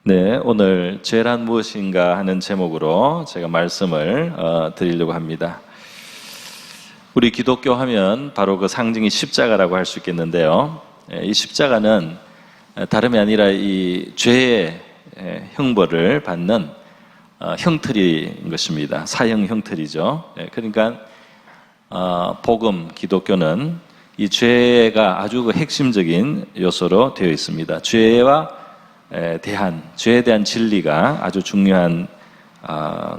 네, 오늘 죄란 무엇인가 하는 제목으로 제가 말씀을 드리려고 합니다. 우리 기독교 하면 바로 그 상징이 십자가라고 할 수 있겠는데요. 이 십자가는 다름이 아니라 이 죄의 형벌을 받는 형틀인 것입니다. 사형 형틀이죠. 그러니까 복음 기독교는 이 죄가 아주 그 핵심적인 요소로 되어 있습니다. 죄에 대한 진리가 아주 중요한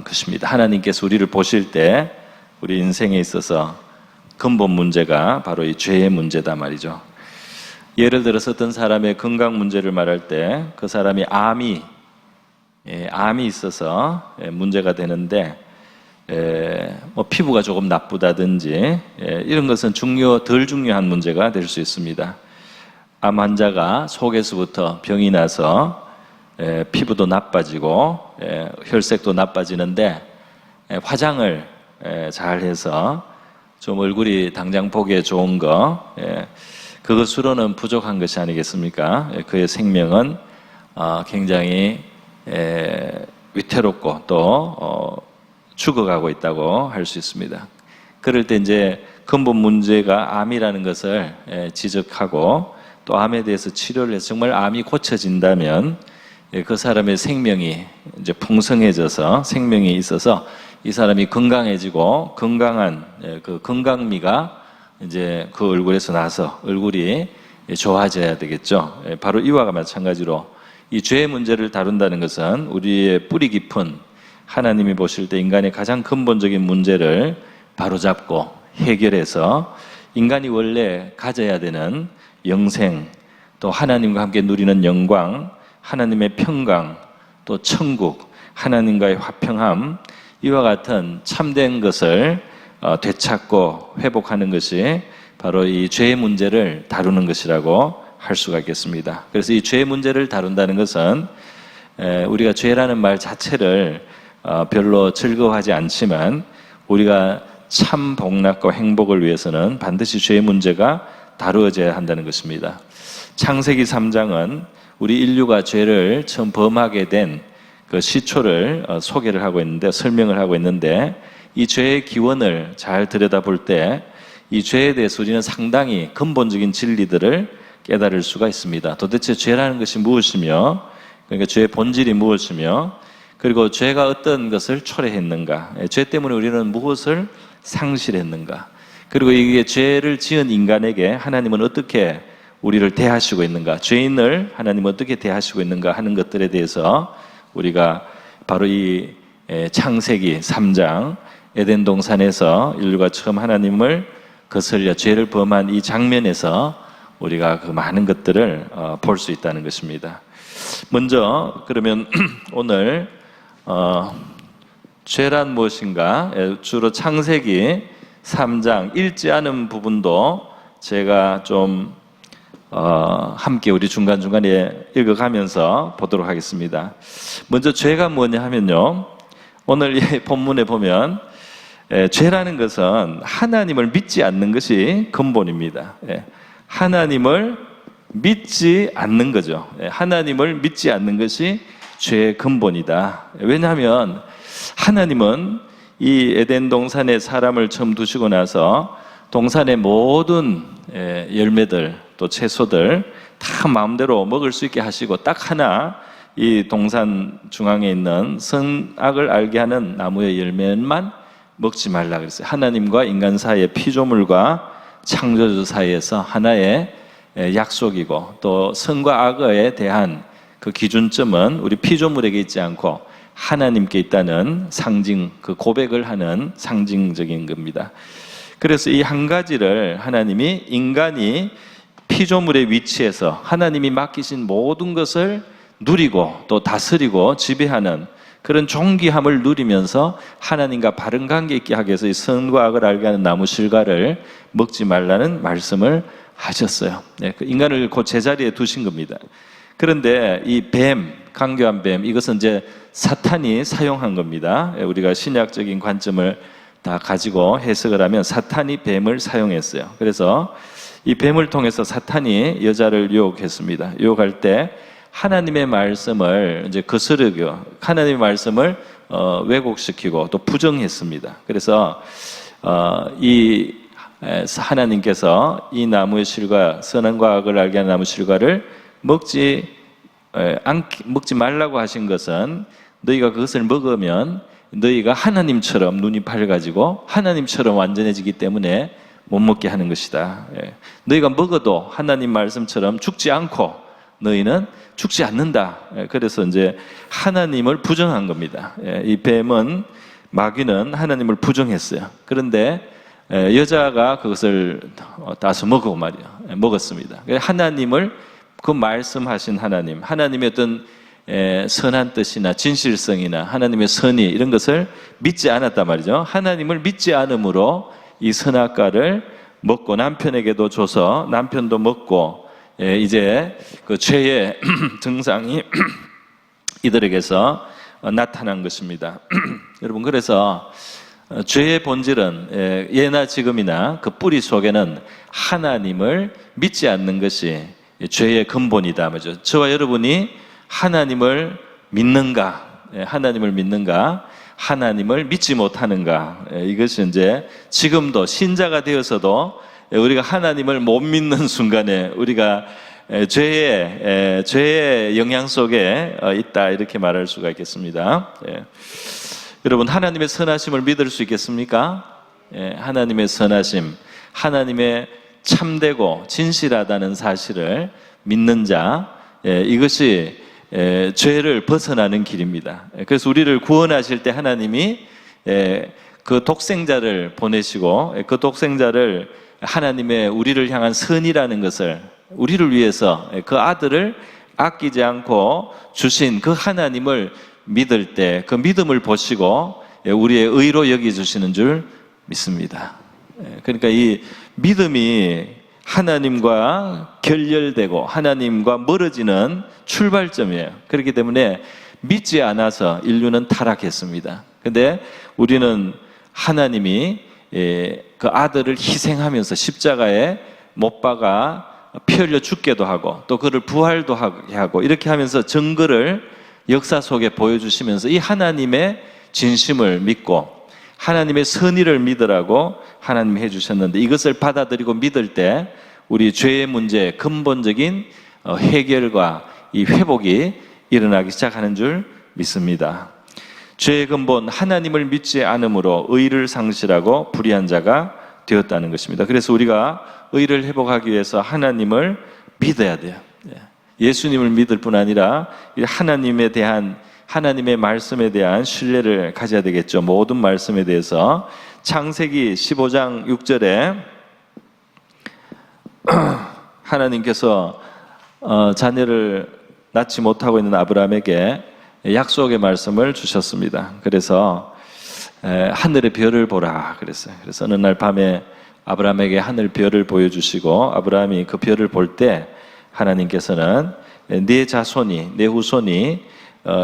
것입니다. 하나님께서 우리를 보실 때 우리 인생에 있어서 근본 문제가 바로 이 죄의 문제다 말이죠. 예를 들어서 어떤 사람의 건강 문제를 말할 때 그 사람이 암이 있어서 문제가 되는데 뭐 피부가 조금 나쁘다든지 이런 것은 덜 중요한 문제가 될 수 있습니다. 암 환자가 속에서부터 병이 나서 피부도 나빠지고 혈색도 나빠지는데 화장을 잘 해서 좀 얼굴이 당장 보기에 좋은 거 그것으로는 부족한 것이 아니겠습니까? 그의 생명은 굉장히 위태롭고 또 죽어가고 있다고 할 수 있습니다. 그럴 때 이제 근본 문제가 암이라는 것을 지적하고 또 암에 대해서 치료를 해서 정말 암이 고쳐진다면 그 사람의 생명이 이제 풍성해져서 생명이 있어서 이 사람이 건강해지고 건강한 그 건강미가 이제 그 얼굴에서 나서 얼굴이 좋아져야 되겠죠. 바로 이와 마찬가지로 이 죄의 문제를 다룬다는 것은 우리의 뿌리 깊은 하나님이 보실 때 인간의 가장 근본적인 문제를 바로잡고 해결해서 인간이 원래 가져야 되는 영생, 또 하나님과 함께 누리는 영광, 하나님의 평강, 또 천국, 하나님과의 화평함, 이와 같은 참된 것을 되찾고 회복하는 것이 바로 이 죄의 문제를 다루는 것이라고 할 수가 있겠습니다. 그래서 이 죄의 문제를 다룬다는 것은 우리가 죄라는 말 자체를 별로 즐거워하지 않지만 우리가 참 복락과 행복을 위해서는 반드시 죄의 문제가 다루어져야 한다는 것입니다. 창세기 3장은 우리 인류가 죄를 처음 범하게 된 그 시초를 소개를 하고 있는데, 설명을 하고 있는데, 이 죄의 기원을 잘 들여다볼 때 이 죄에 대해서 우리는 상당히 근본적인 진리들을 깨달을 수가 있습니다. 도대체 죄라는 것이 무엇이며, 그러니까 죄의 본질이 무엇이며, 그리고 죄가 어떤 것을 초래했는가, 죄 때문에 우리는 무엇을 상실했는가, 그리고 이게 죄를 지은 인간에게 하나님은 어떻게 우리를 대하시고 있는가, 죄인을 하나님은 어떻게 대하시고 있는가 하는 것들에 대해서 우리가 바로 이 창세기 3장 에덴 동산에서 인류가 처음 하나님을 거슬려 죄를 범한 이 장면에서 우리가 그 많은 것들을 볼 수 있다는 것입니다. 먼저 그러면 오늘 죄란 무엇인가, 주로 창세기 3장 읽지 않은 부분도 제가 좀 함께 우리 중간중간에 읽어가면서 보도록 하겠습니다. 먼저 죄가 뭐냐 하면요, 오늘 이 본문에 보면 죄라는 것은 하나님을 믿지 않는 것이 근본입니다. 하나님을 믿지 않는 거죠. 하나님을 믿지 않는 것이 죄의 근본이다. 왜냐하면 하나님은 이 에덴 동산에 사람을 처음 두시고 나서 동산의 모든 열매들 또 채소들 다 마음대로 먹을 수 있게 하시고 딱 하나 이 동산 중앙에 있는 선악을 알게 하는 나무의 열매만 먹지 말라 그랬어요. 하나님과 인간 사이의 피조물과 창조주 사이에서 하나의 약속이고, 또 선과 악에 대한 그 기준점은 우리 피조물에게 있지 않고 하나님께 있다는 상징, 그 고백을 하는 상징적인 겁니다. 그래서 이 한 가지를 하나님이 인간이 피조물의 위치에서 하나님이 맡기신 모든 것을 누리고 또 다스리고 지배하는 그런 존귀함을 누리면서 하나님과 바른 관계 있게 하기 위해서 이 선과 악을 알게 하는 나무 실과를 먹지 말라는 말씀을 하셨어요. 그 인간을 그 제자리에 두신 겁니다. 그런데 이 뱀, 강교한 뱀, 이것은 이제 사탄이 사용한 겁니다. 우리가 신약적인 관점을 다 가지고 해석을 하면 사탄이 뱀을 사용했어요. 그래서 이 뱀을 통해서 사탄이 여자를 유혹했습니다. 유혹할 때 하나님의 말씀을 이제 거스르고 하나님의 말씀을 왜곡시키고 또 부정했습니다. 그래서 이 하나님께서 이 나무의 실과 선악과 악을 알게 하는 나무 실과를 먹지 말라고 하신 것은 너희가 그것을 먹으면 너희가 하나님처럼 눈이 밝아지고 하나님처럼 완전해지기 때문에 못 먹게 하는 것이다. 너희가 먹어도 하나님 말씀처럼 죽지 않고 너희는 죽지 않는다. 그래서 이제 하나님을 부정한 겁니다. 이 뱀은 마귀는 하나님을 부정했어요. 그런데 여자가 그것을 따서 먹었습니다. 하나님을 그 말씀하신 하나님의 어떤 선한 뜻이나 진실성이나 하나님의 선의 이런 것을 믿지 않았단 말이죠. 하나님을 믿지 않으므로 이 선악과를 먹고 남편에게도 줘서 남편도 먹고 이제 그 죄의 증상이 이들에게서 나타난 것입니다. 여러분, 그래서 죄의 본질은 예나 지금이나 그 뿌리 속에는 하나님을 믿지 않는 것이 죄의 근본이다 말이죠. 저와 여러분이 하나님을 믿는가, 하나님을 믿지 못하는가, 이것이 이제 지금도 신자가 되어서도 우리가 하나님을 못 믿는 순간에 우리가 죄의 영향 속에 있다, 이렇게 말할 수가 있겠습니다. 여러분, 하나님의 선하심을 믿을 수 있겠습니까? 하나님의 선하심, 하나님의 참되고 진실하다는 사실을 믿는 자, 이것이 죄를 벗어나는 길입니다. 그래서 우리를 구원하실 때 하나님이 그 독생자를 보내시고 그 독생자를 하나님의 우리를 향한 선이라는 것을 우리를 위해서 그 아들을 아끼지 않고 주신 그 하나님을 믿을 때 그 믿음을 보시고 우리의 의로 여겨주시는 줄 믿습니다. 그러니까 이 믿음이 하나님과 결렬되고 하나님과 멀어지는 출발점이에요. 그렇기 때문에 믿지 않아서 인류는 타락했습니다. 근데 우리는 하나님이 그 아들을 희생하면서 십자가에 못 박아 피 흘려 죽게도 하고 또 그를 부활도 하고 이렇게 하면서 증거를 역사 속에 보여주시면서 이 하나님의 진심을 믿고 하나님의 선의를 믿으라고 하나님이 해주셨는데, 이것을 받아들이고 믿을 때 우리 죄의 문제의 근본적인 해결과 이 회복이 일어나기 시작하는 줄 믿습니다. 죄의 근본, 하나님을 믿지 않으므로 의를 상실하고 불의한 자가 되었다는 것입니다. 그래서 우리가 의를 회복하기 위해서 하나님을 믿어야 돼요. 예수님을 믿을 뿐 아니라 하나님에 대한, 하나님의 말씀에 대한 신뢰를 가져야 되겠죠. 모든 말씀에 대해서. 창세기 15장 6절에 하나님께서 자녀를 낳지 못하고 있는 아브라함에게 약속의 말씀을 주셨습니다. 그래서 하늘의 별을 보라 그랬어요. 그래서 어느 날 밤에 아브라함에게 하늘 별을 보여주시고 아브라함이 그 별을 볼 때 하나님께서는 네 자손이, 내 후손이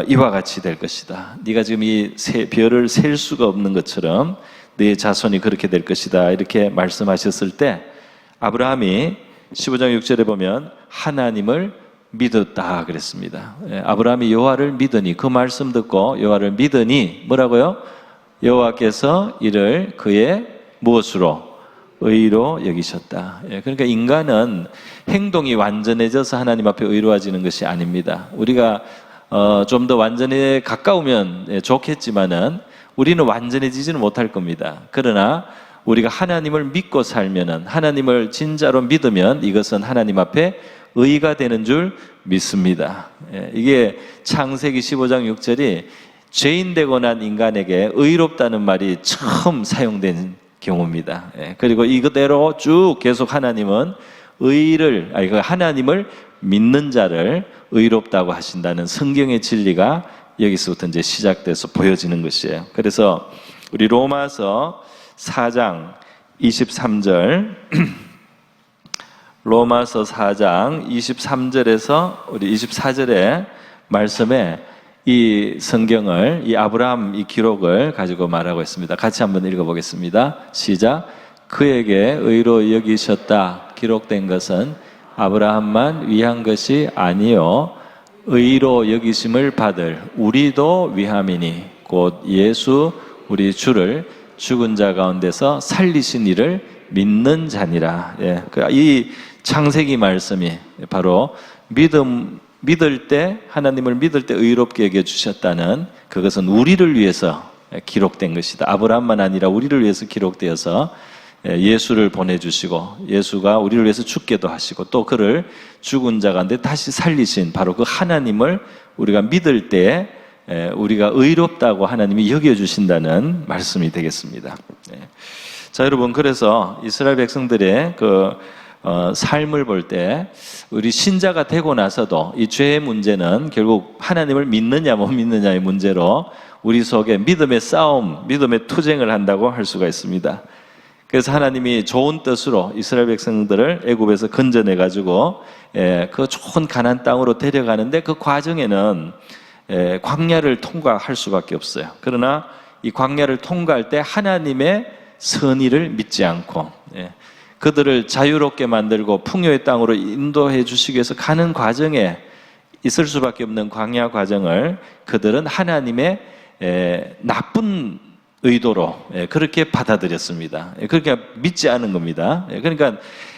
이와 같이 될 것이다. 네가 지금 이 별을 셀 수가 없는 것처럼 네 자손이 그렇게 될 것이다, 이렇게 말씀하셨을 때 아브라함이 15장 6절에 보면 하나님을 믿었다 그랬습니다. 아브라함이 여호와를 믿으니, 그 말씀 듣고 여호와를 믿으니 뭐라고요? 여호와께서 이를 그의 무엇으로? 의로 여기셨다. 그러니까 인간은 행동이 완전해져서 하나님 앞에 의로워지는 것이 아닙니다. 우리가 좀 더 완전에 가까우면 좋겠지만은 우리는 완전해지지는 못할 겁니다. 그러나 우리가 하나님을 믿고 살면은, 하나님을 진짜로 믿으면 이것은 하나님 앞에 의가 되는 줄 믿습니다. 이게 창세기 15장 6절이 죄인 되고 난 인간에게 의롭다는 말이 처음 사용된 경우입니다. 그리고 이거대로 쭉 계속 하나님은 하나님을 믿는 자를 의롭다고 하신다는 성경의 진리가 여기서부터 이제 시작돼서 보여지는 것이에요. 그래서 우리 로마서 4장 23절, 로마서 4장 23절에서 우리 24절의 말씀에 이 성경을, 이 아브라함 이 기록을 가지고 말하고 있습니다. 같이 한번 읽어보겠습니다. 시작. 그에게 의로 여기셨다 기록된 것은 아브라함만 위한 것이 아니요 의로 여기심을 받을 우리도 위함이니 곧 예수 우리 주를 죽은 자 가운데서 살리신 이를 믿는 자니라. 예, 이 창세기 말씀이 바로 믿을 때, 하나님을 믿을 때 의롭게 여겨주셨다는, 그것은 우리를 위해서 기록된 것이다. 아브라함만 아니라 우리를 위해서 기록되어서 예수를 보내주시고, 예수가 우리를 위해서 죽게도 하시고, 또 그를 죽은 자 가운데 다시 살리신 바로 그 하나님을 우리가 믿을 때 우리가 의롭다고 하나님이 여겨주신다는 말씀이 되겠습니다. 자, 여러분, 그래서 이스라엘 백성들의 삶을 볼 때 우리 신자가 되고 나서도 이 죄의 문제는 결국 하나님을 믿느냐 못 믿느냐의 문제로 우리 속에 믿음의 싸움, 믿음의 투쟁을 한다고 할 수가 있습니다. 그래서 하나님이 좋은 뜻으로 이스라엘 백성들을 애굽에서 건져내 가지고 그 좋은 가나안 땅으로 데려가는데, 그 과정에는 광야를 통과할 수밖에 없어요. 그러나 이 광야를 통과할 때 하나님의 선의를 믿지 않고 그들을 자유롭게 만들고 풍요의 땅으로 인도해 주시기 위해서 가는 과정에 있을 수밖에 없는 광야 과정을 그들은 하나님의 나쁜 의도로 그렇게 받아들였습니다. 그렇게 믿지 않은 겁니다. 그러니까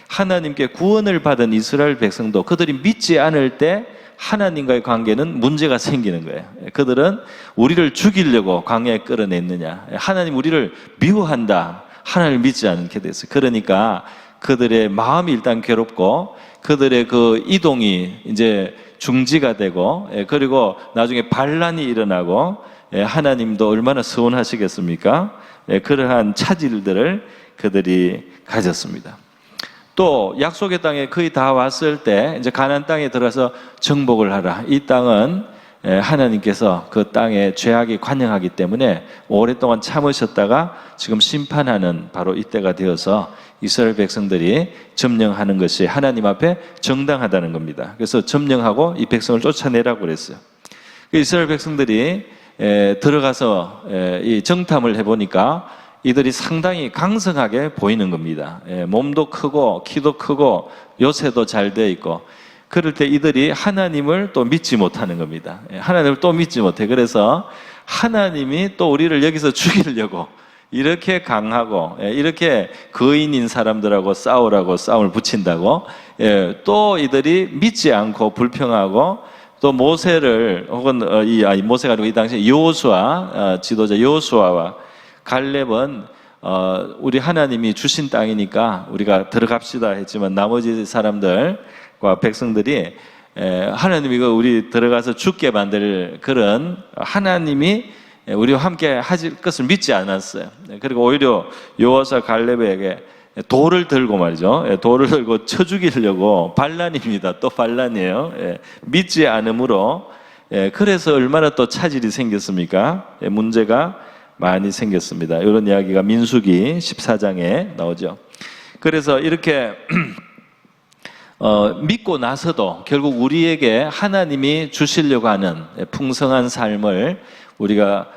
하나님께 구원을 받은 이스라엘 백성도 그들이 믿지 않을 때 하나님과의 관계는 문제가 생기는 거예요. 그들은 우리를 죽이려고 광야에 끌어냈느냐, 하나님 우리를 미워한다, 하나님을 믿지 않게 됐어요. 그러니까 그들의 마음이 일단 괴롭고 그들의 그 이동이 이제 중지가 되고, 그리고 나중에 반란이 일어나고, 하나님도 얼마나 서운하시겠습니까? 그러한 차질들을 그들이 가졌습니다. 또 약속의 땅에 거의 다 왔을 때 이제 가나안 땅에 들어가서 정복을 하라. 이 땅은 하나님께서 그 땅에 죄악이 관영하기 때문에 오랫동안 참으셨다가 지금 심판하는 바로 이때가 되어서 이스라엘 백성들이 점령하는 것이 하나님 앞에 정당하다는 겁니다. 그래서 점령하고 이 백성을 쫓아내라고 그랬어요. 이스라엘 백성들이 들어가서 이 정탐을 해보니까 이들이 상당히 강성하게 보이는 겁니다. 몸도 크고 키도 크고 요새도 잘 되어 있고, 그럴 때 이들이 하나님을 또 믿지 못하는 겁니다. 하나님을 또 믿지 못해. 그래서 하나님이 또 우리를 여기서 죽이려고 이렇게 강하고 이렇게 거인인 사람들하고 싸우라고 싸움을 붙인다고 또 이들이 믿지 않고 불평하고, 또 모세를 혹은 모세가 아니고 이 당시에 여호수아 지도자 여호수아와 갈렙은 우리 하나님이 주신 땅이니까 우리가 들어갑시다 했지만 나머지 사람들과 백성들이 하나님이 우리 들어가서 죽게 만들 그런 하나님이 우리와 함께 하실 것을 믿지 않았어요. 그리고 오히려 여호수아 갈렙에게 돌을 들고 말이죠. 돌을 들고 쳐 죽이려고, 반란입니다. 또 반란이에요. 믿지 않으므로, 그래서 얼마나 또 차질이 생겼습니까? 문제가 많이 생겼습니다. 이런 이야기가 민수기 14장에 나오죠. 그래서 이렇게 믿고 나서도 결국 우리에게 하나님이 주시려고 하는 풍성한 삶을 우리가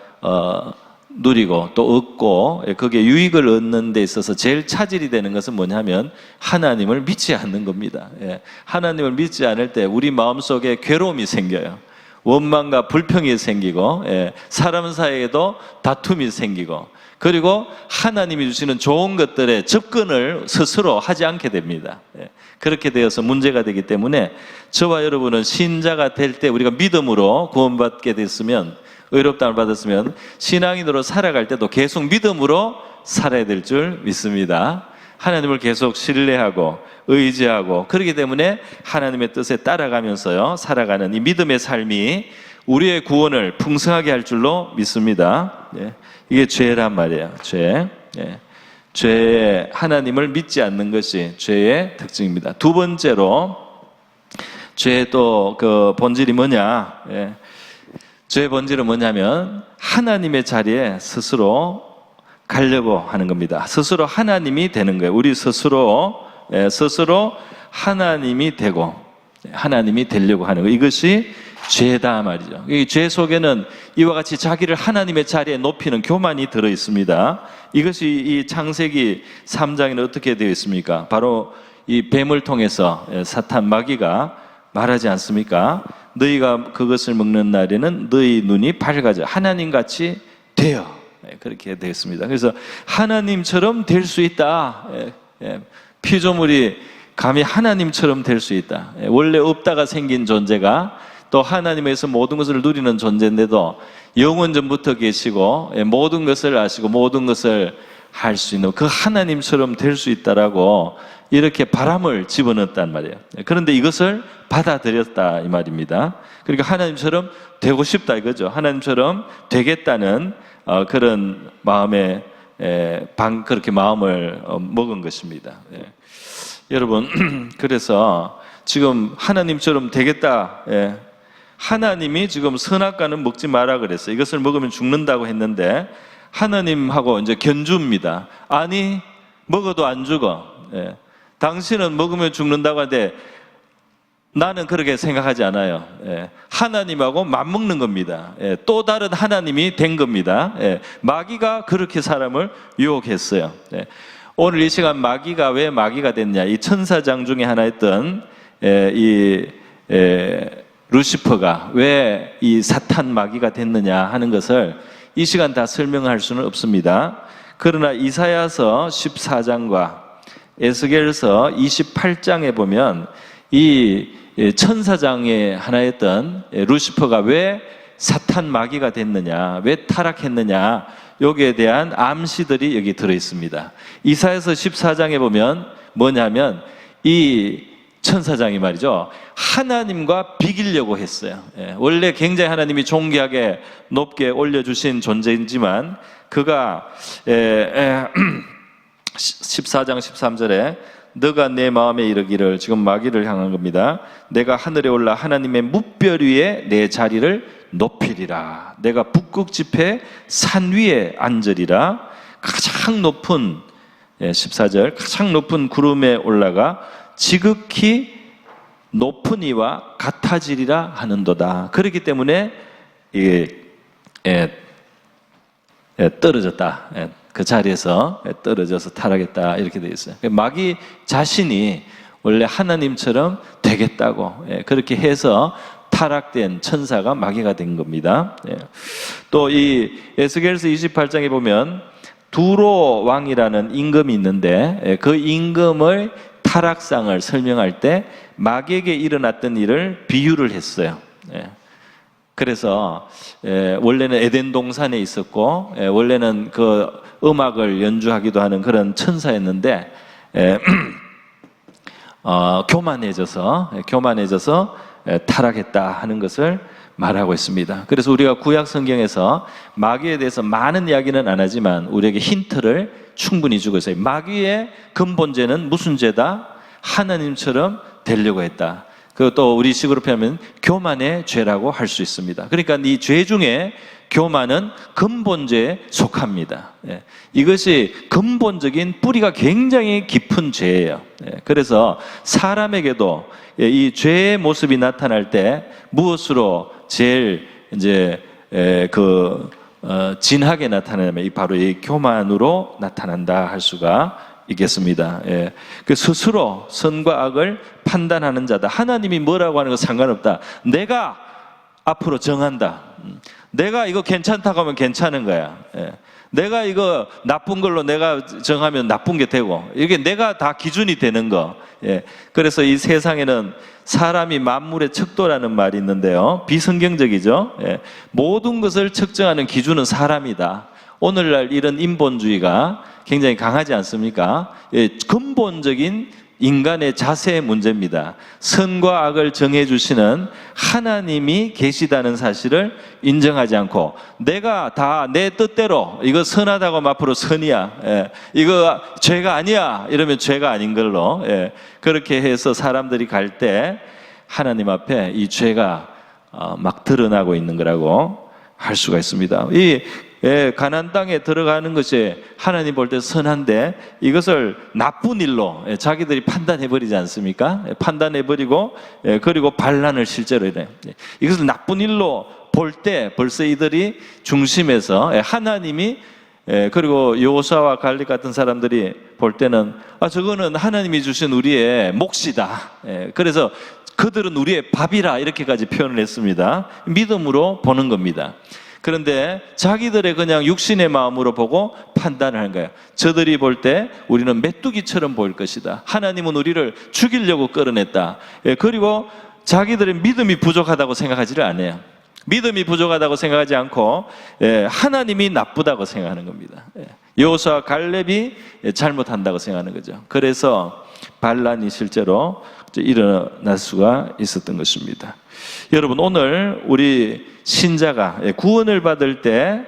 누리고 또 얻고, 거기에 유익을 얻는 데 있어서 제일 차질이 되는 것은 뭐냐면 하나님을 믿지 않는 겁니다. 하나님을 믿지 않을 때 우리 마음속에 괴로움이 생겨요. 원망과 불평이 생기고, 사람 사이에도 다툼이 생기고, 그리고 하나님이 주시는 좋은 것들에 접근을 스스로 하지 않게 됩니다. 그렇게 되어서 문제가 되기 때문에 저와 여러분은 신자가 될 때 우리가 믿음으로 구원받게 됐으면, 의롭다움을 받았으면 신앙인으로 살아갈 때도 계속 믿음으로 살아야 될 줄 믿습니다. 하나님을 계속 신뢰하고 의지하고, 그렇기 때문에 하나님의 뜻에 따라가면서요 살아가는 이 믿음의 삶이 우리의 구원을 풍성하게 할 줄로 믿습니다. 이게 죄란 말이에요. 죄, 하나님을 믿지 않는 것이 죄의 특징입니다. 두 번째로 죄의 또 그 본질이 뭐냐? 죄의 본질은 뭐냐면 하나님의 자리에 스스로 가려고 하는 겁니다. 스스로 하나님이 되는 거예요. 우리 스스로 하나님이 되고 하나님이 되려고 하는 거, 이것이 죄다 말이죠. 이 죄 속에는 이와 같이 자기를 하나님의 자리에 높이는 교만이 들어 있습니다. 이것이 이 창세기 3장에는 어떻게 되어 있습니까? 바로 이 뱀을 통해서 사탄 마귀가 말하지 않습니까? 너희가 그것을 먹는 날에는 너희 눈이 밝아져 하나님같이 되어. 그렇게 되었습니다. 그래서 하나님처럼 될 수 있다. 피조물이 감히 하나님처럼 될 수 있다. 원래 없다가 생긴 존재가 또 하나님에서 모든 것을 누리는 존재인데도 영원 전부터 계시고 모든 것을 아시고 모든 것을 할 수 있는 그 하나님처럼 될 수 있다라고 이렇게 바람을 집어넣었단 말이에요. 그런데 이것을 받아들였다 이 말입니다. 그러니까 하나님처럼 되고 싶다 이거죠. 하나님처럼 되겠다는 그런 마음에 그렇게 마음을 먹은 것입니다. 여러분, 그래서 지금 하나님처럼 되겠다. 하나님이 지금 선악과는 먹지 마라 그랬어요. 이것을 먹으면 죽는다고 했는데 하나님하고 이제 견주입니다. 아니, 먹어도 안 죽어. 당신은 먹으면 죽는다고 하는데 나는 그렇게 생각하지 않아요. 하나님하고 맞먹는 겁니다. 또 다른 하나님이 된 겁니다. 마귀가 그렇게 사람을 유혹했어요. 오늘 이 시간 마귀가 왜 마귀가 됐냐? 이 천사장 중에 하나였던 이 루시퍼가 왜 이 사탄 마귀가 됐느냐 하는 것을 이 시간 다 설명할 수는 없습니다. 그러나 이사야서 14장과 에스겔서 28장에 보면 이 천사장의 하나였던 루시퍼가 왜 사탄 마귀가 됐느냐, 왜 타락했느냐, 여기에 대한 암시들이 여기 들어있습니다. 이사야서 14장에 보면 뭐냐면 이 천사장이 말이죠, 하나님과 비기려고 했어요. 원래 굉장히 하나님이 존귀하게 높게 올려주신 존재이지만 그가 14장 13절에 너가 내 마음에 이르기를, 지금 마귀를 향한 겁니다. 내가 하늘에 올라 하나님의 뭇별 위에 내 자리를 높이리라. 내가 북극 지폐 산 위에 앉으리라. 가장 높은 14절 가장 높은 구름에 올라가 지극히 높은 이와 같아지리라 하는도다. 그렇기 때문에 떨어졌다. 그 자리에서 떨어져서 타락했다 이렇게 되어 있어요. 마귀 자신이 원래 하나님처럼 되겠다고 그렇게 해서 타락된 천사가 마귀가 된 겁니다. 또 이 에스겔서 28장에 보면 두로 왕이라는 임금이 있는데 그 임금의 타락상을 설명할 때 마귀에게 일어났던 일을 비유를 했어요. 그래서 원래는 에덴 동산에 있었고 원래는 그 음악을 연주하기도 하는 그런 천사였는데 교만해져서 타락했다 하는 것을 말하고 있습니다. 그래서 우리가 구약 성경에서 마귀에 대해서 많은 이야기는 안 하지만 우리에게 힌트를 충분히 주고 있어요. 마귀의 근본죄는 무슨 죄다? 하나님처럼 되려고 했다. 그것도 우리 식으로 표현하면 교만의 죄라고 할 수 있습니다. 그러니까 이 죄 중에 교만은 근본죄에 속합니다. 이것이 근본적인 뿌리가 굉장히 깊은 죄예요. 그래서 사람에게도 이 죄의 모습이 나타날 때 무엇으로 제일 이제 진하게 나타나냐면 바로 이 교만으로 나타난다 할 수가 있겠습니다. 그 스스로 선과 악을 판단하는 자다. 하나님이 뭐라고 하는 거 상관없다. 내가 앞으로 정한다. 내가 이거 괜찮다고 하면 괜찮은 거야. 내가 이거 나쁜 걸로 내가 정하면 나쁜 게 되고, 이게 내가 다 기준이 되는 거. 그래서 이 세상에는 사람이 만물의 척도라는 말이 있는데요, 비성경적이죠. 모든 것을 측정하는 기준은 사람이다. 오늘날 이런 인본주의가 굉장히 강하지 않습니까? 근본적인 인간의 자세의 문제입니다. 선과 악을 정해주시는 하나님이 계시다는 사실을 인정하지 않고 내가 다 내 뜻대로 이거 선하다고 하면 앞으로 선이야, 이거 죄가 아니야 이러면 죄가 아닌 걸로 그렇게 해서 사람들이 갈 때 하나님 앞에 이 죄가 막 드러나고 있는 거라고 할 수가 있습니다. 가나안 땅에 들어가는 것이 하나님 볼 때 선한데 이것을 나쁜 일로 자기들이 판단해버리지 않습니까? 판단해버리고 그리고 반란을 실제로 이래요. 이것을 나쁜 일로 볼 때 벌써 이들이 중심에서 하나님이 그리고 여호수아와 갈렙 같은 사람들이 볼 때는 저거는 하나님이 주신 우리의 몫이다. 그래서 그들은 우리의 밥이라 이렇게까지 표현을 했습니다. 믿음으로 보는 겁니다. 그런데 자기들의 그냥 육신의 마음으로 보고 판단을 하는 거예요. 저들이 볼 때 우리는 메뚜기처럼 보일 것이다. 하나님은 우리를 죽이려고 끌어냈다. 그리고 자기들의 믿음이 부족하다고 생각하지를 않아요. 믿음이 부족하다고 생각하지 않고 하나님이 나쁘다고 생각하는 겁니다. 여호수아와 갈렙이 잘못한다고 생각하는 거죠. 그래서 반란이 실제로 일어날 수가 있었던 것입니다. 여러분, 오늘 우리 신자가 구원을 받을 때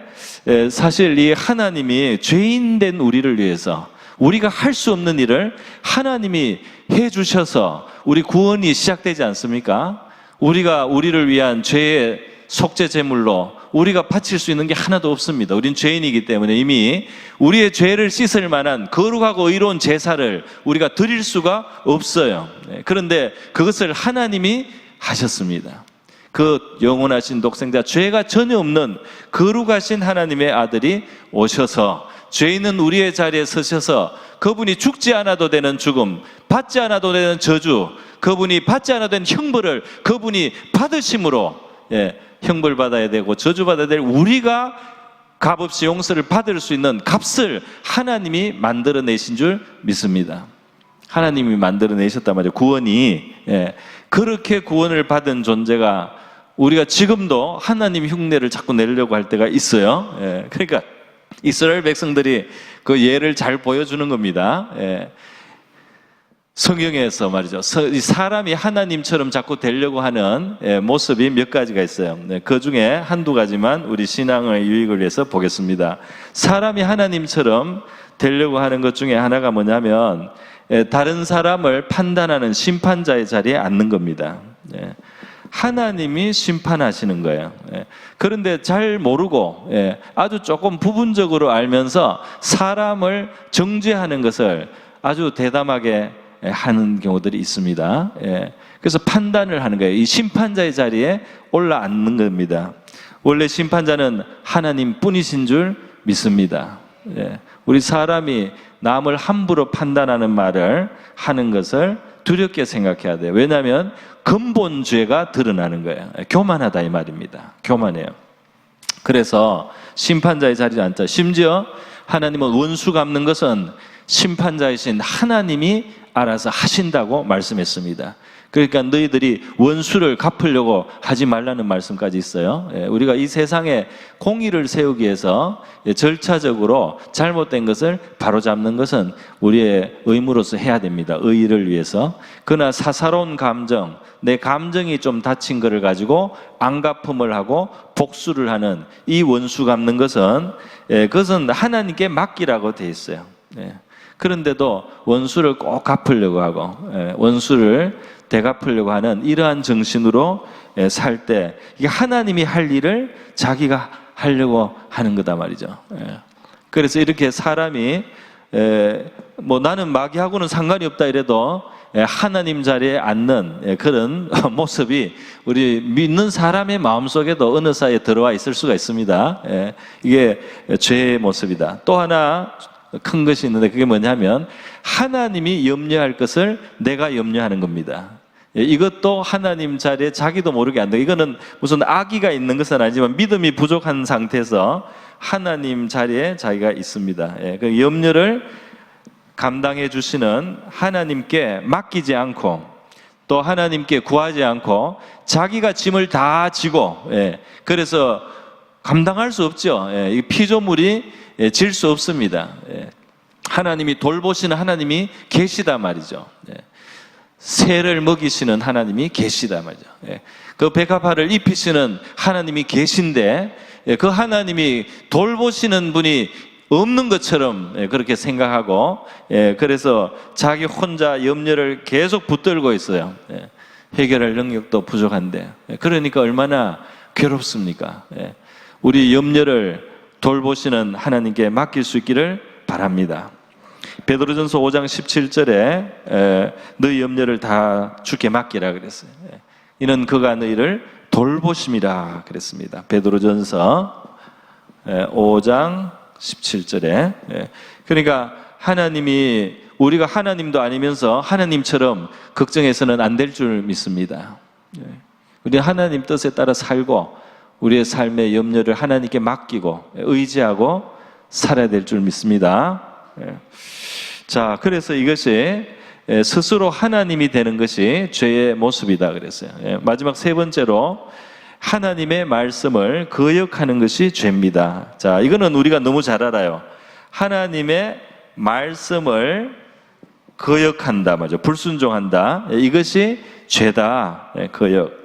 사실 이 하나님이 죄인된 우리를 위해서 우리가 할 수 없는 일을 하나님이 해주셔서 우리 구원이 시작되지 않습니까? 우리가 우리를 위한 죄의 속죄 제물로 우리가 바칠 수 있는 게 하나도 없습니다. 우린 죄인이기 때문에 이미 우리의 죄를 씻을 만한 거룩하고 의로운 제사를 우리가 드릴 수가 없어요. 그런데 그것을 하나님이 하셨습니다. 그 영원하신 독생자, 죄가 전혀 없는 거룩하신 하나님의 아들이 오셔서 죄 있는 우리의 자리에 서셔서 그분이 죽지 않아도 되는 죽음, 받지 않아도 되는 저주, 그분이 받지 않아도 되는 형벌을 그분이 받으심으로 형벌 받아야 되고 저주 받아야 될 우리가 값없이 용서를 받을 수 있는 값을 하나님이 만들어내신 줄 믿습니다. 하나님이 만들어내셨단 말이에요. 구원이. 그렇게 구원을 받은 존재가 우리가 지금도 하나님 흉내를 자꾸 내려고 할 때가 있어요. 그러니까 이스라엘 백성들이 그 예를 잘 보여주는 겁니다. 성경에서 말이죠. 사람이 하나님처럼 자꾸 되려고 하는 모습이 몇 가지가 있어요. 그 중에 한두 가지만 우리 신앙의 유익을 위해서 보겠습니다. 사람이 하나님처럼 되려고 하는 것 중에 하나가 뭐냐면 다른 사람을 판단하는 심판자의 자리에 앉는 겁니다. 하나님이 심판하시는 거예요. 그런데 잘 모르고 아주 조금 부분적으로 알면서 사람을 정죄하는 것을 아주 대담하게 하는 경우들이 있습니다. 그래서 판단을 하는 거예요. 이 심판자의 자리에 올라앉는 겁니다. 원래 심판자는 하나님 뿐이신 줄 믿습니다. 우리 사람이 남을 함부로 판단하는 말을 하는 것을 두렵게 생각해야 돼요. 왜냐하면 근본 죄가 드러나는 거예요. 교만하다 이 말입니다. 교만해요. 그래서 심판자의 자리에 앉자. 심지어 하나님은 원수 갚는 것은 심판자이신 하나님이 알아서 하신다고 말씀했습니다. 그러니까 너희들이 원수를 갚으려고 하지 말라는 말씀까지 있어요. 우리가 이 세상에 공의를 세우기 위해서 절차적으로 잘못된 것을 바로잡는 것은 우리의 의무로서 해야 됩니다. 의의를 위해서. 그러나 사사로운 감정, 내 감정이 좀 다친 것을 가지고 안갚음을 하고 복수를 하는 이 원수 갚는 것은 그것은 하나님께 맡기라고 돼 있어요. 그런데도 원수를 꼭 갚으려고 하고 원수를 되갚으려고 하는 이러한 정신으로 살 때 이게 하나님이 할 일을 자기가 하려고 하는 거다 말이죠. 그래서 이렇게 사람이 뭐 나는 마귀하고는 상관이 없다 이래도 하나님 자리에 앉는 그런 모습이 우리 믿는 사람의 마음속에도 어느 사이에 들어와 있을 수가 있습니다. 이게 죄의 모습이다. 또 하나 큰 것이 있는데 그게 뭐냐면 하나님이 염려할 것을 내가 염려하는 겁니다. 이것도 하나님 자리에 자기도 모르게 한다. 이거는 무슨 악의가 있는 것은 아니지만 믿음이 부족한 상태에서 하나님 자리에 자기가 있습니다. 그 염려를 감당해 주시는 하나님께 맡기지 않고 또 하나님께 구하지 않고 자기가 짐을 다 지고 그래서 감당할 수 없죠. 이 피조물이 질 수 없습니다. 하나님이 돌보시는 하나님이 계시다 말이죠. 새를 먹이시는 하나님이 계시다 말이죠. 그 백합화를 입히시는 하나님이 계신데 그 하나님이 돌보시는 분이 없는 것처럼 그렇게 생각하고 그래서 자기 혼자 염려를 계속 붙들고 있어요. 해결할 능력도 부족한데 그러니까 얼마나 괴롭습니까? 우리 염려를 돌보시는 하나님께 맡길 수 있기를 바랍니다. 베드로전서 5장 17절에 너희 염려를 다 주께 맡기라 그랬어요. 이는 그가 너희를 돌보심이라 그랬습니다. 베드로전서 5장 17절에 그러니까 하나님이 우리가 하나님도 아니면서 하나님처럼 걱정해서는 안 될 줄 믿습니다. 우리 하나님 뜻에 따라 살고 우리의 삶의 염려를 하나님께 맡기고 의지하고 살아야 될 줄 믿습니다. 자, 그래서 이것이 스스로 하나님이 되는 것이 죄의 모습이다 그랬어요. 마지막 세 번째로 하나님의 말씀을 거역하는 것이 죄입니다. 자, 이거는 우리가 너무 잘 알아요. 하나님의 말씀을 거역한다, 맞죠? 불순종한다. 이것이 죄다. 거역.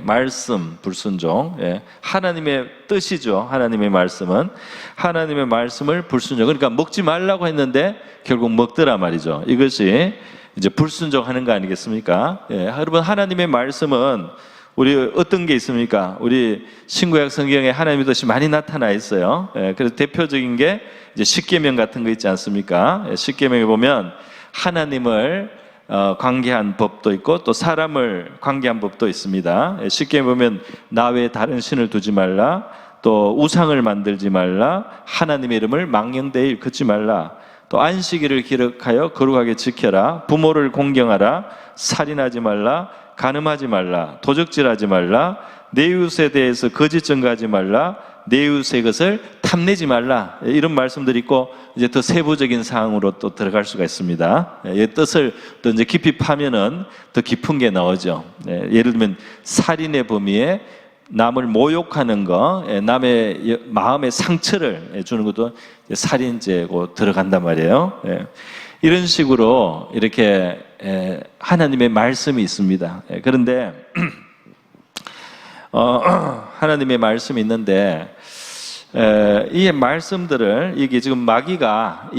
말씀, 불순종. 하나님의 뜻이죠. 하나님의 말씀은. 하나님의 말씀을 불순종. 그러니까 먹지 말라고 했는데 결국 먹더라 말이죠. 이것이 이제 불순종하는 거 아니겠습니까? 여러분, 하나님의 말씀은 우리 어떤 게 있습니까? 우리 신구약 성경에 하나님의 뜻이 많이 나타나 있어요. 그래서 대표적인 게 이제 십계명 같은 거 있지 않습니까? 십계명에 보면 하나님을 관계한 법도 있고 또 사람을 관계한 법도 있습니다. 쉽게 보면 나 외에 다른 신을 두지 말라, 또 우상을 만들지 말라, 하나님의 이름을 망령되이 일컫지 말라, 또 안식일을 기록하여 거룩하게 지켜라, 부모를 공경하라, 살인하지 말라, 간음하지 말라, 도적질하지 말라, 내 이웃에 대해서 거짓 증거하지 말라, 내 이웃의 것을 탐내지 말라. 이런 말씀들이 있고 이제 더 세부적인 사항으로 또 들어갈 수가 있습니다. 이 뜻을 또 이제 깊이 파면은 더 깊은 게 나오죠. 예를 들면 살인의 범위에 남을 모욕하는 거, 남의 마음에 상처를 주는 것도 살인죄고 들어간단 말이에요. 이런 식으로 이렇게 하나님의 말씀이 있습니다. 그런데 하나님의 말씀이 있는데 이 말씀들을 이게 지금 마귀가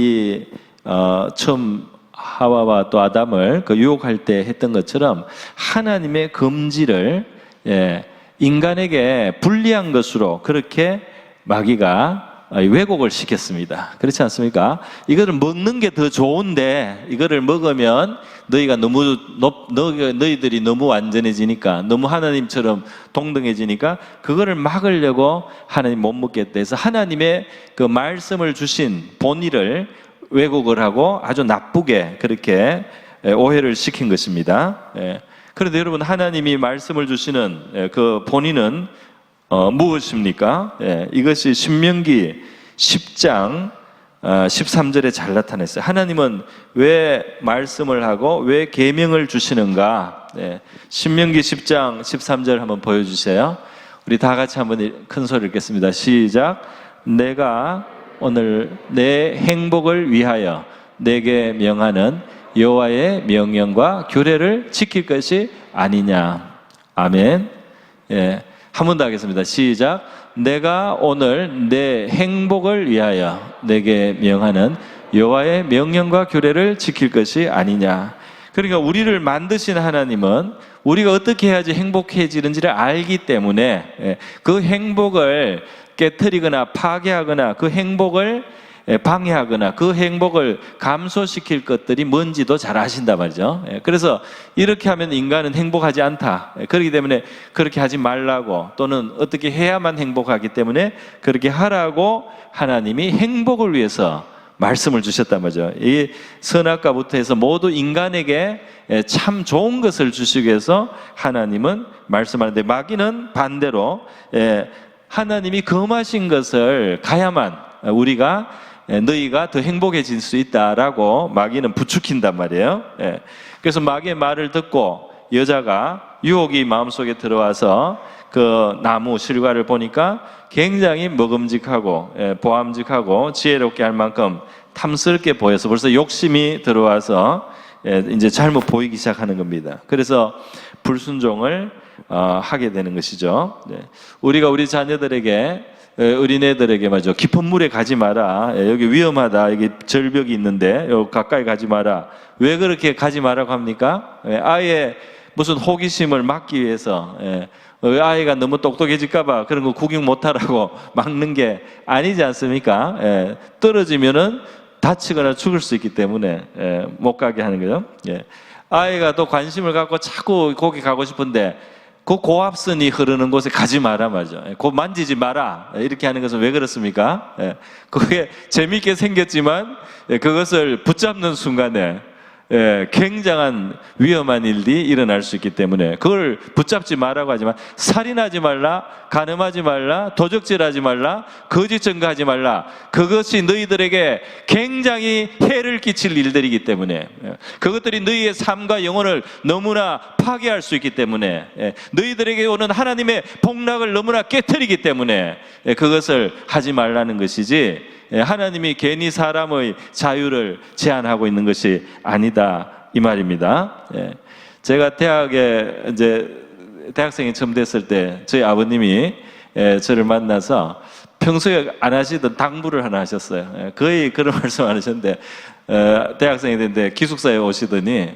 처음 하와와 또 아담을 유혹할 때 했던 것처럼 하나님의 금지를 인간에게 불리한 것으로 그렇게 마귀가 왜곡을 시켰습니다. 그렇지 않습니까? 이거를 먹는 게 더 좋은데 이거를 먹으면 너희들이 너무 완전해지니까, 너무 하나님처럼 동등해지니까 그거를 막으려고 하나님 못 먹겠다 해서 하나님의 그 말씀을 주신 본의를 왜곡을 하고 아주 나쁘게 그렇게 오해를 시킨 것입니다. 그런데 여러분, 하나님이 말씀을 주시는 그 본의는 무엇입니까? 이것이 신명기 10장 13절에 잘 나타냈어요. 하나님은 왜 말씀을 하고 왜 계명을 주시는가? 신명기 10장 13절 한번 보여주세요. 우리 다 같이 한번 큰 소리 읽겠습니다. 시작. 내가 오늘 내 행복을 위하여 내게 명하는 여호와의 명령과 규례를 지킬 것이 아니냐. 아멘. 한 번 더 하겠습니다. 시작. 내가 오늘 내 행복을 위하여 내게 명하는 여호와의 명령과 규례를 지킬 것이 아니냐. 그러니까 우리를 만드신 하나님은 우리가 어떻게 해야지 행복해지는지를 알기 때문에 그 행복을 깨트리거나 파괴하거나 그 행복을 방해하거나 그 행복을 감소시킬 것들이 뭔지도 잘 아신단 말이죠. 그래서 이렇게 하면 인간은 행복하지 않다. 그렇기 때문에 그렇게 하지 말라고, 또는 어떻게 해야만 행복하기 때문에 그렇게 하라고 하나님이 행복을 위해서 말씀을 주셨단 말이죠. 이 선악과부터 해서 모두 인간에게 참 좋은 것을 주시기 위해서 하나님은 말씀하는데, 마귀는 반대로 하나님이 금하신 것을 가야만 너희가 더 행복해질 수 있다라고 마귀는 부추긴단 말이에요. 그래서 마귀의 말을 듣고 여자가 유혹이 마음속에 들어와서 그 나무 실과를 보니까 굉장히 먹음직하고 보암직하고 지혜롭게 할 만큼 탐스럽게 보여서 벌써 욕심이 들어와서 이제 잘못 보이기 시작하는 겁니다. 그래서 불순종을 하게 되는 것이죠. 우리가 우리 자녀들에게, 어린애들에게 말이죠, 깊은 물에 가지 마라, 여기 위험하다, 여기 절벽이 있는데 여기 가까이 가지 마라. 왜 그렇게 가지 마라고 합니까? 아이의 무슨 호기심을 막기 위해서, 아이가 너무 똑똑해질까봐 그런 거 구경 못하라고 막는 게 아니지 않습니까? 떨어지면은 다치거나 죽을 수 있기 때문에 못 가게 하는 거죠. 아이가 또 관심을 갖고 자꾸 거기 가고 싶은데 그 고압선이 흐르는 곳에 가지 마라 말이죠. 그 만지지 마라. 이렇게 하는 것은 왜 그렇습니까? 그게 재미있게 생겼지만 그것을 붙잡는 순간에 굉장한 위험한 일이 일어날 수 있기 때문에 그걸 붙잡지 말라고 하지만 살인하지 말라, 간음하지 말라, 도적질하지 말라, 거짓 증거하지 말라. 그것이 너희들에게 굉장히 해를 끼칠 일들이기 때문에 그것들이 너희의 삶과 영혼을 너무나 파괴할 수 있기 때문에 너희들에게 오는 하나님의 복락을 너무나 깨트리기 때문에 그것을 하지 말라는 것이지 하나님이 괜히 사람의 자유를 제한하고 있는 것이 아니다 이 말입니다. 제가 대학에 이제 대학생이 처음 됐을 때 저희 아버님이 저를 만나서 평소에 안 하시던 당부를 하나 하셨어요. 거의 그런 말씀 안 하셨는데 대학생이 됐는데 기숙사에 오시더니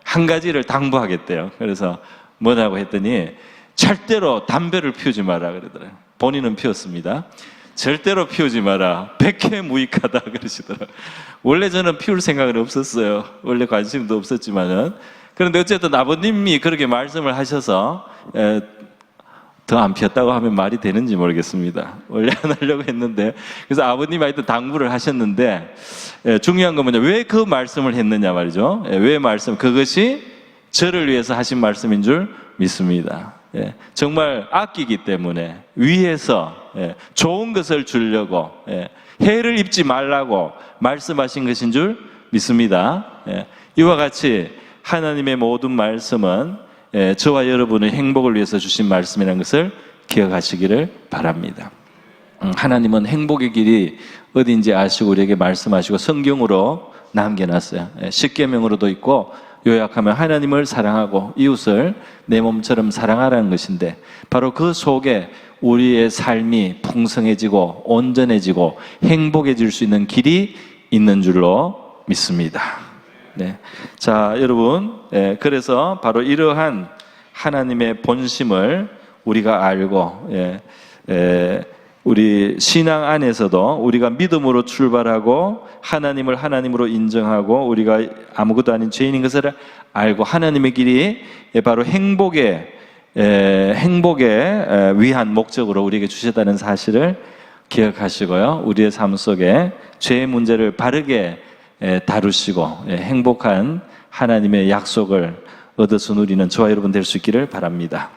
한 가지를 당부하겠대요. 그래서 뭐냐고 했더니 절대로 담배를 피우지 마라 그러더라고요. 본인은 피웠습니다. 절대로 피우지 마라. 백해무익하다 그러시더라고요. 원래 저는 피울 생각은 없었어요. 원래 관심도 없었지만은. 그런데 어쨌든 아버님이 그렇게 말씀을 하셔서 더 안 피웠다고 하면 말이 되는지 모르겠습니다. 원래 안 하려고 했는데 그래서 아버님이 하여튼 당부를 하셨는데 중요한 건 뭐냐, 왜 그 말씀을 했느냐 말이죠. 왜 말씀, 그것이 저를 위해서 하신 말씀인 줄 믿습니다. 정말 아끼기 때문에 위해서 좋은 것을 주려고 해를 입지 말라고 말씀하신 것인 줄 믿습니다. 이와 같이 하나님의 모든 말씀은 저와 여러분의 행복을 위해서 주신 말씀이라는 것을 기억하시기를 바랍니다. 하나님은 행복의 길이 어디인지 아시고 우리에게 말씀하시고 성경으로 남겨놨어요. 십계명으로도 있고 요약하면 하나님을 사랑하고 이웃을 내 몸처럼 사랑하라는 것인데 바로 그 속에 우리의 삶이 풍성해지고 온전해지고 행복해질 수 있는 길이 있는 줄로 믿습니다. 자, 여러분, 그래서 바로 이러한 하나님의 본심을 우리가 알고 우리 신앙 안에서도 우리가 믿음으로 출발하고 하나님을 하나님으로 인정하고 우리가 아무것도 아닌 죄인인 것을 알고 하나님의 길이 바로 행복에 위한 목적으로 우리에게 주셨다는 사실을 기억하시고요. 우리의 삶 속에 죄의 문제를 바르게 다루시고 행복한 하나님의 약속을 얻어서 누리는 저와 여러분 될 수 있기를 바랍니다.